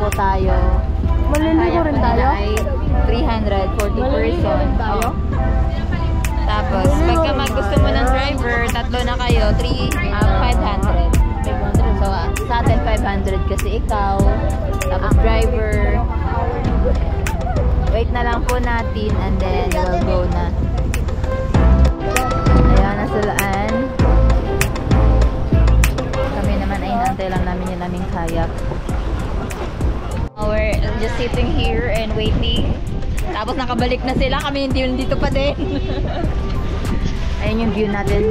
po tayo. Maliligo rin tayo? Ay 300 for 2 person. Tayo? Tapos, pagka gusto mo ng driver, tatlo na kayo, 500. So, sa atin 500 kasi ikaw. Tapos driver. Wait na lang po natin and then we'll go na. Ayan, nasulaan. Kami naman ay inaantay lang namin yung naming kayak. We're just sitting here and waiting. Tapos nakabalik na sila. Kami hindi dito pa din. Ayun yung view natin.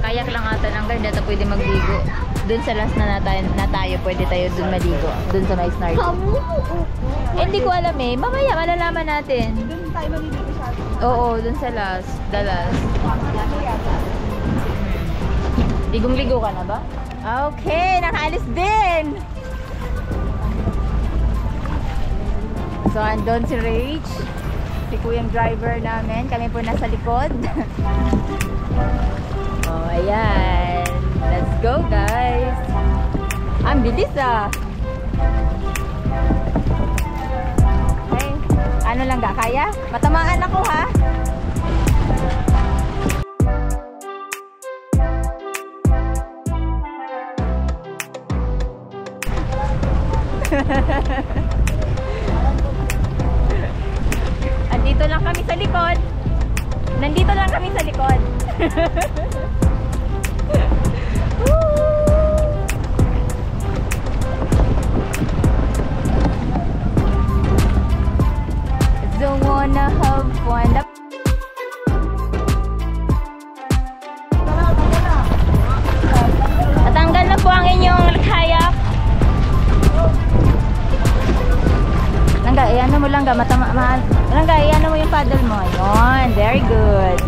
Kayak lang ata ng ganda. Ito pwede magligo. Doon sa last na tayo pwede tayo doon maligo. Doon sa may snorkel. Hindi ko alam eh. Mamaya malalaman natin. Doon tayo maliligo sa atin. Oo, doon sa last. The last. Ligong-ligo ka na ba? Okay, nakaalis din! So, andun si Rach. Si kuyang driver namin. Kami po nasa likod. Oh, ayan. Let's go, guys! Ang bilis ah! Okay. Ano lang ga? Kaya? Matamaan ako ha? Andito lang kami sa likod. Nandito lang kami sa likod. Don't wanna have fun. Natanggal na po ang inyong kayak. Langga, iyan mo lang ga, Langga, iyan mo yung paddle mo. Ayun, very good.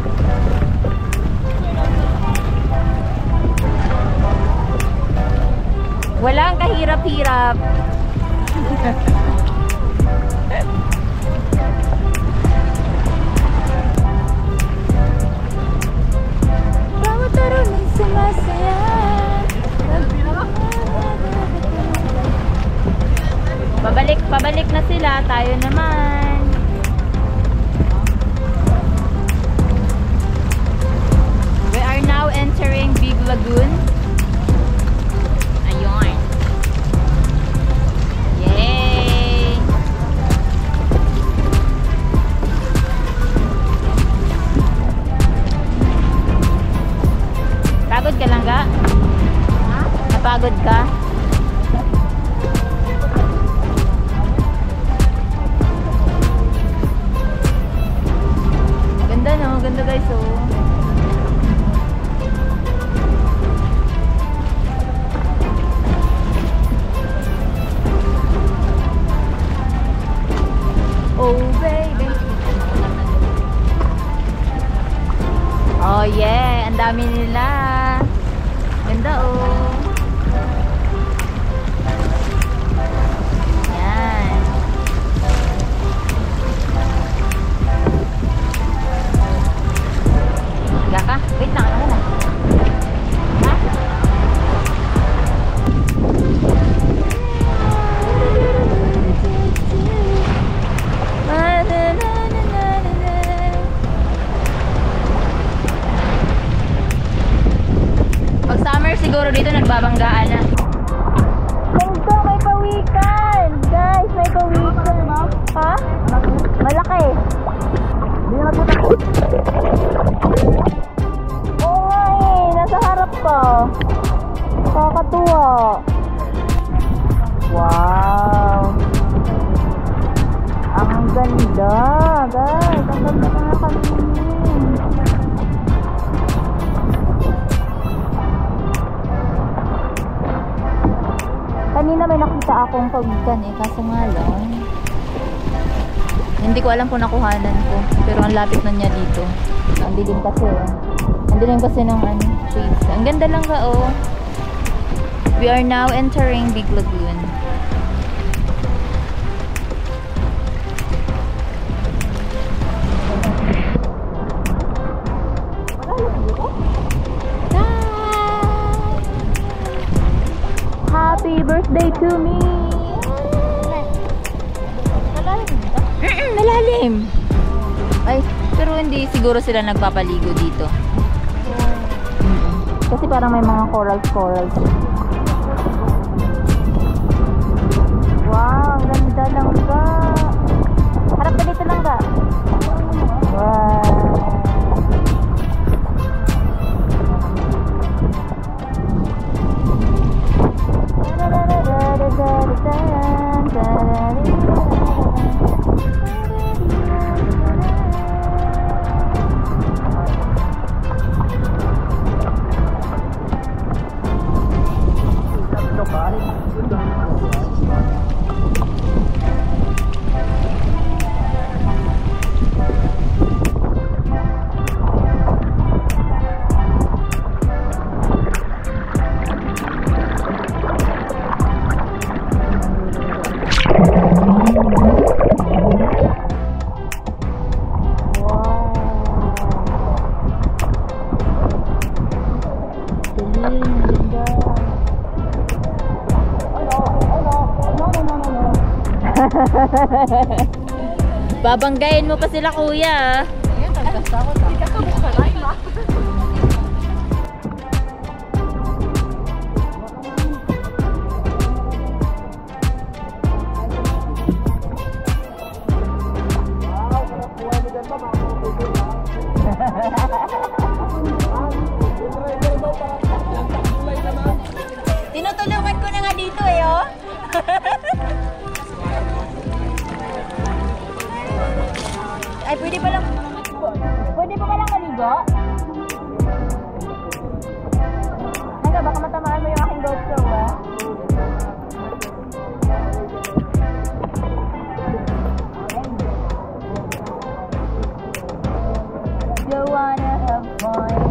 Walang kahirap-hirap. Bawat tarong sumasaya. Pabalik na sila, tayo naman. We are now entering Big Lagoon. Ayun. Yay! Pagod ka lang ga? Napagod ka? Ganda guys, oh. Oh baby. Oh yeah, ang dami nila. Ganda, oh. Wait lang, ano na? Ha? Pag summer siguro dito nagbabanggaan na. Ganda, may pawikan! Guys, may pawikan. Ha? Malaki. Hindi na magputak. Nasa harap ka. Nakakatuwa. Wow. Ang ganda, guys. Ang ganda na kalimutin. Kanina may nakita akong pawikan eh. Kaso nga lang, hindi ko alam kung nakuhanan ko. Pero ang lapit na niya dito. Ang dilim kasi eh. Ang dilim kasi ng shades. Ang ganda lang ka, oh. We are now entering Big Lagoon. Malalim. Ay, pero hindi siguro sila nagpapaligo dito. Kasi parang may mga corals. Wow, ang ganda lang ga. Harap ka dito lang ga. Wow. Babanggayin mo pa sila, kuya. Ayan, tagkasta ko. Hindi ka buka na, ima. Tinutulungan ko na nga dito eh, oh. Ay, pwede pa lang maligo? Hangga, baka matamaan mo yung aking GoPro, ah. You wanna have fun?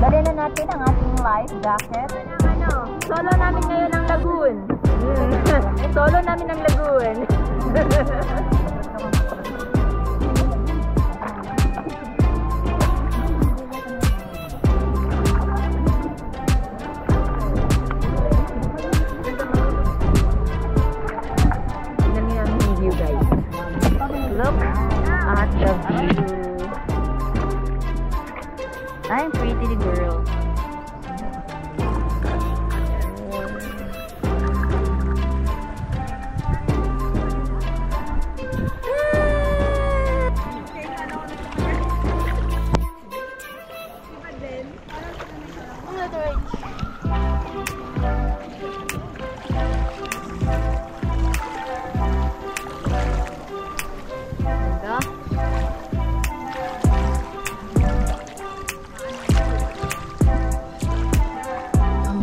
Dali na natin ang ating life jacket. Solo namin ngayon ang lagoon. Solo namin ang lagoon. Tignan niyo ang view, guys. Look at the view. I'm pretty girl.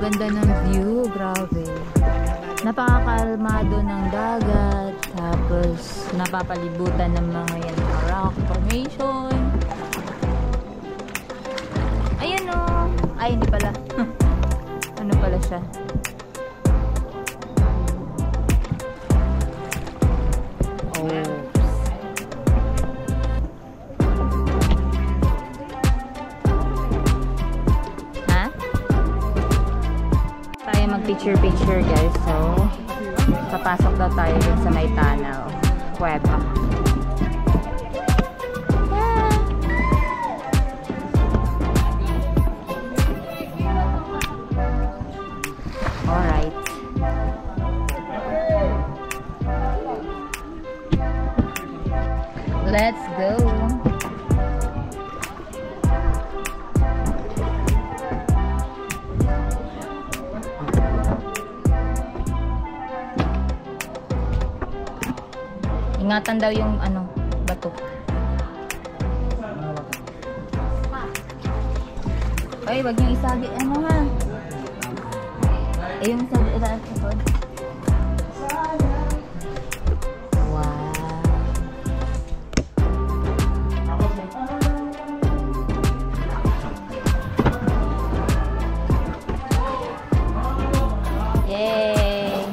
Ganda ng view, grabe. Napakakalmado ng dagat, tapos napapalibutan ng mga yan, rock formation. Ayun o. Ay, hindi pala. Ano pala siya? Picture guys, so papasok daw tayo dun sa may tanaw kuweba. Alright, let's go. Ingatan daw yung ano, bato. Ay, wag niyong isagi. Ano ha? Eh, yung sabi, ilaan sa pod. Wow. Yay!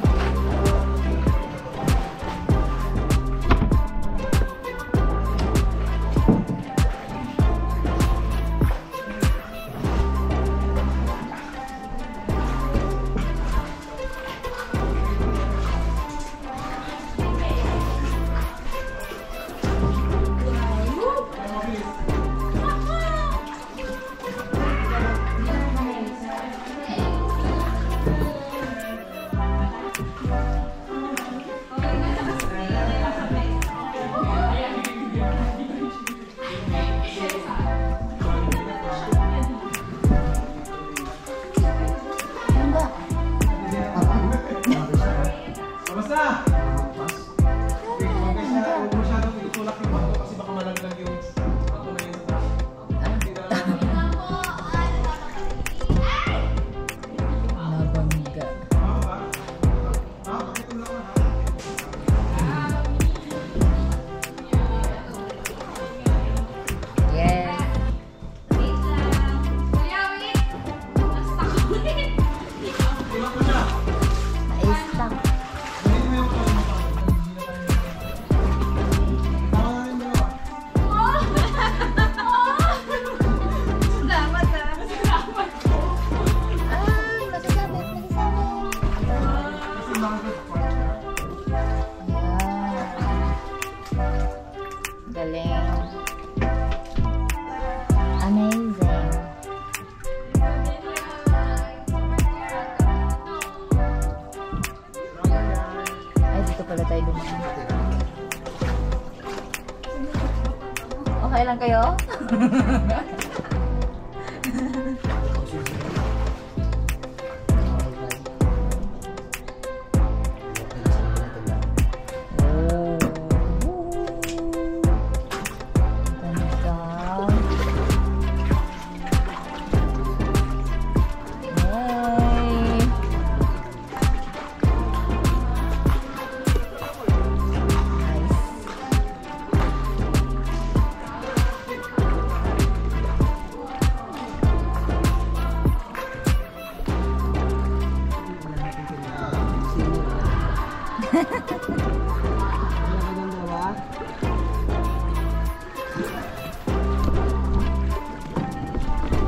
lang kayo?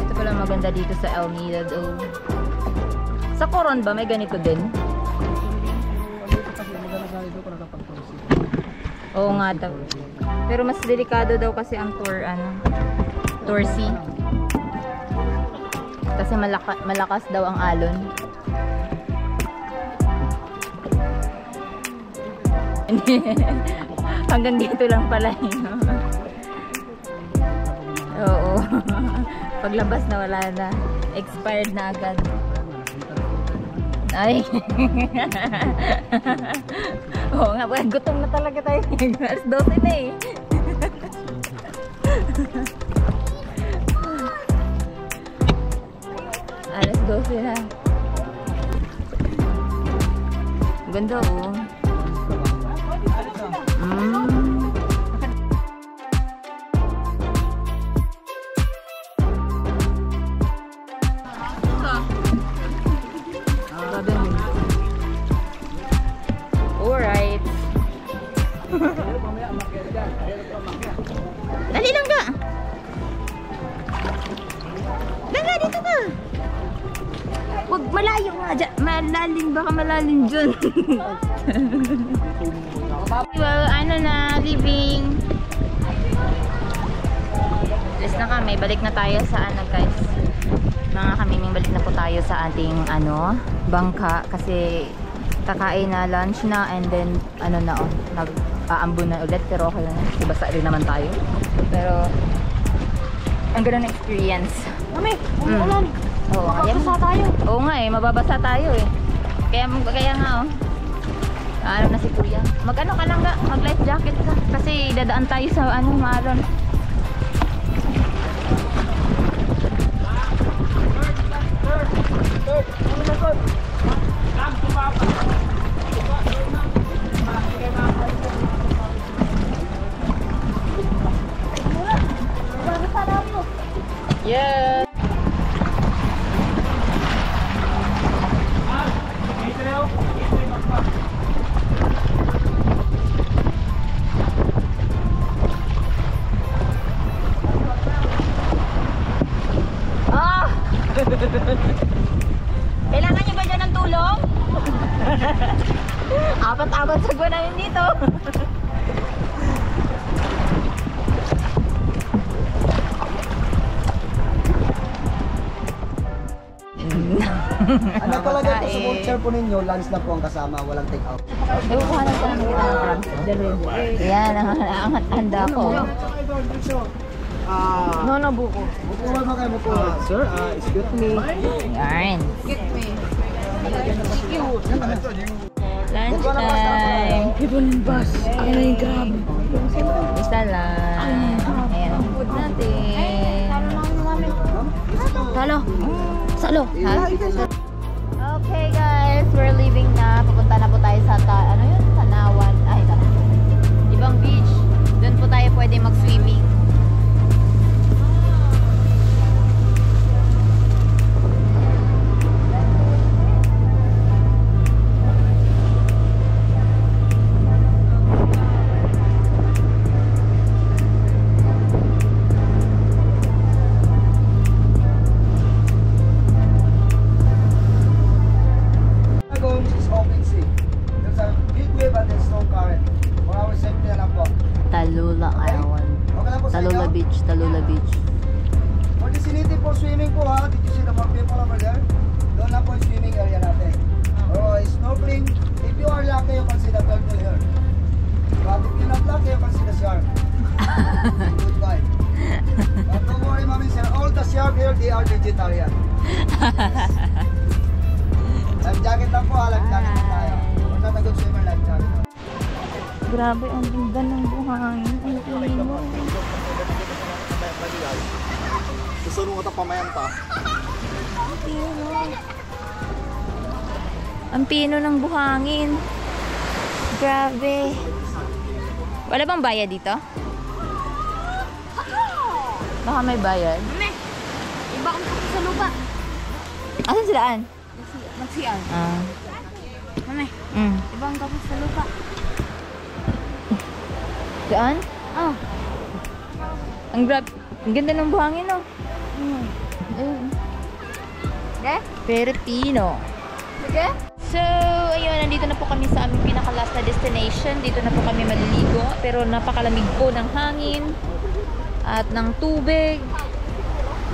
Ito pala maganda dito sa El Nido. Sa Coron ba may ganito din? Oo nga daw. Pero mas delikado daw kasi ang Tour C. Kasi malakas daw ang alon. Hanggang dito lang pala yun. Oo. Paglabas na wala na. Expired na agad. Ay. Oo nga, gutom na talaga tayo. Alas 12 na eh. Alas 12 na. Ganda oh. Alright. Dali lang ka. Dali, dito ka. Huwag malayo nga dyan. Malalim, baka malalim dyan. Well, ano na, leaving. Alis na kami. Balik na tayo sa ano guys. Mga kamiming, balik na po tayo sa ating bangka. Kasi kakain na, lunch na, and then nag-aambon na ulit. Pero okay lang. Basta rin naman tayo. Pero ang ganda ng experience. Mami, umuulan. Oo, Mababasa tayo. Oo nga eh, mababasa tayo eh. Kaya nga oh. Ano na si Kuya. Mag-ano ka lang ga, mag-life jacket ka. Kasi dadaan tayo sa maalon. Yeah. Kailangan niyo ba dyan ng tulong? Apat-apat sa gwa namin dito. Ano talaga po sa voucher po ninyo, lunch na po ang kasama, walang take out. Kuhanan ka ng yan, ang handa ko. No, buko. Bukuhan mo kayo, bukuhan. Sir, excuse me. Yan. Get me. Lunch time. People in bus. Akin na yung grab. Isa lang. Ayan ang food natin. Salo. Salo. Ha? Okay guys, we're leaving na. Pupunta na po tayo sa Tanawan. Ay, ibang beach. Doon po tayo pwede mag-swimming. Talula Island. vegetarian. Life jacket lang po, life jacket lang tayo. Kung saan nag-good swimmer, life jacket. Grabe, ang ganda ng buhangin. Ang pino. Susunod ko ito pamayanta. Ang pino ng buhangin. Grabe. Wala bang bayad dito? Baka may bayad. Mame, iba kang tapos sa lupa. Asan silaan? Magsiyan. Ah. Mame, Mm. iba kang tapos sa lupa. Saan? Oh. Ang grabe. Ang ganda ng buhangin, no? Ayun. De? Filipino. Sige? So, ayun, nandito na po kami sa aming pinaka-last na destination. Dito na po kami maliligo. Pero napakalamig po ng hangin at ng tubig.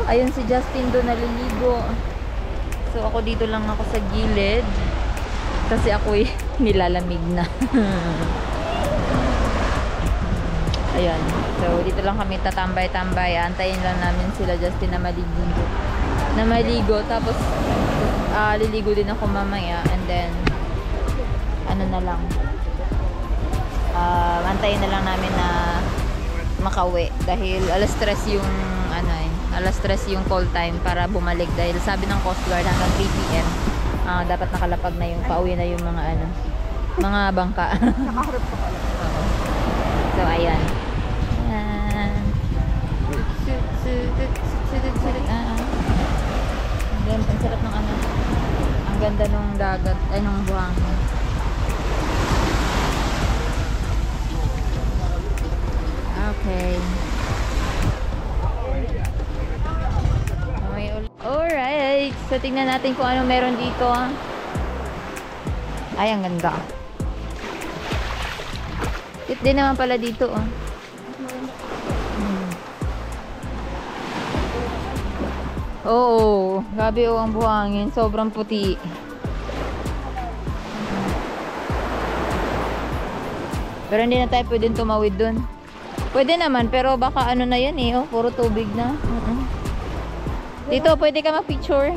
Ayun si Justin doon naliligo. So, ako dito lang ako sa gilid. Kasi ako'y nilalamig na. Ayan. So, dito lang kami tatambay-tambay. Antayin lang namin sila Justin na maligo. Tapos, liligo din ako mamaya. And then, ano na lang. Antayin na lang namin na makauwi. Dahil alas 3 yung, alas 3 yung call time para bumalik. Dahil sabi ng Coast Guard hanggang 3 PM. Dapat nakalapag na yung, pauwi na yung mga bangka. Nakaharap ka pala. So, ayan. Ayan. Ang sarap ng ang ganda ng dagat, ay ng buhangin. Okay. Alright. So, tingnan natin kung ano meron dito. Ay, ang ganda. Cute din naman pala dito, oh. Oo, grabe ang buhangin. Sobrang puti. Pero hindi na tayo pwedeng tumawid dun. Pwede naman, pero baka ano na yan eh. Oh, puro tubig na. Dito, pwede ka mag-picture.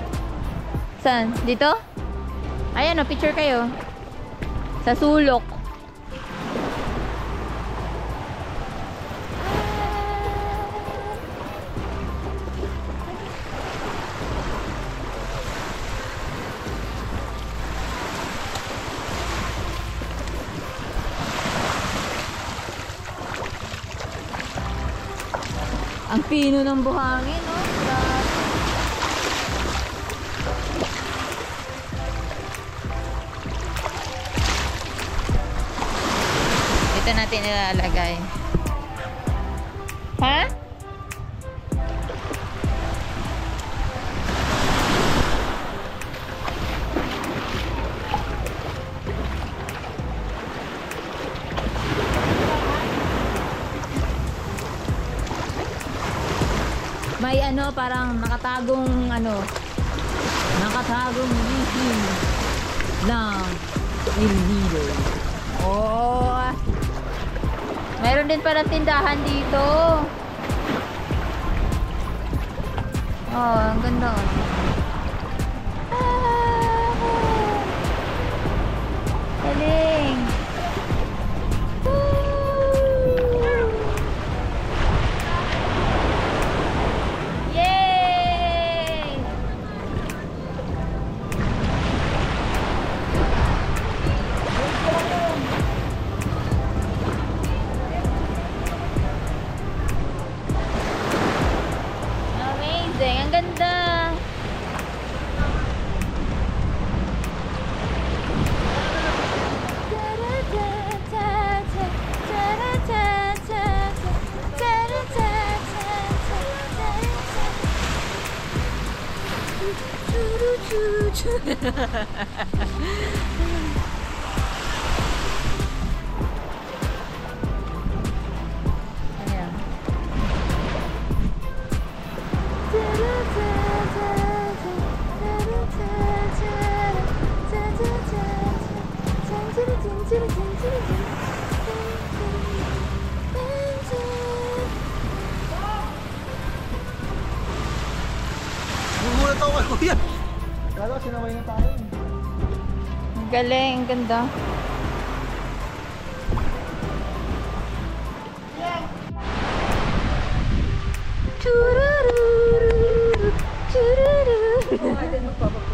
Saan? Dito? Ayan, oh, picture kayo. Sa sulok. Ang pino ng buhangin, no? Ito natin ilalagay. Ha? May parang nakatagong wishing ng Ilhilo. Oh, meron din pala tindahan dito. Oh, ang ganda. Galing. Ang ganda. Ayan. Nagugulat ako kay Kuya. Kala ko sinaway na tayo. Galing, ang ganda. Chururu, chururu.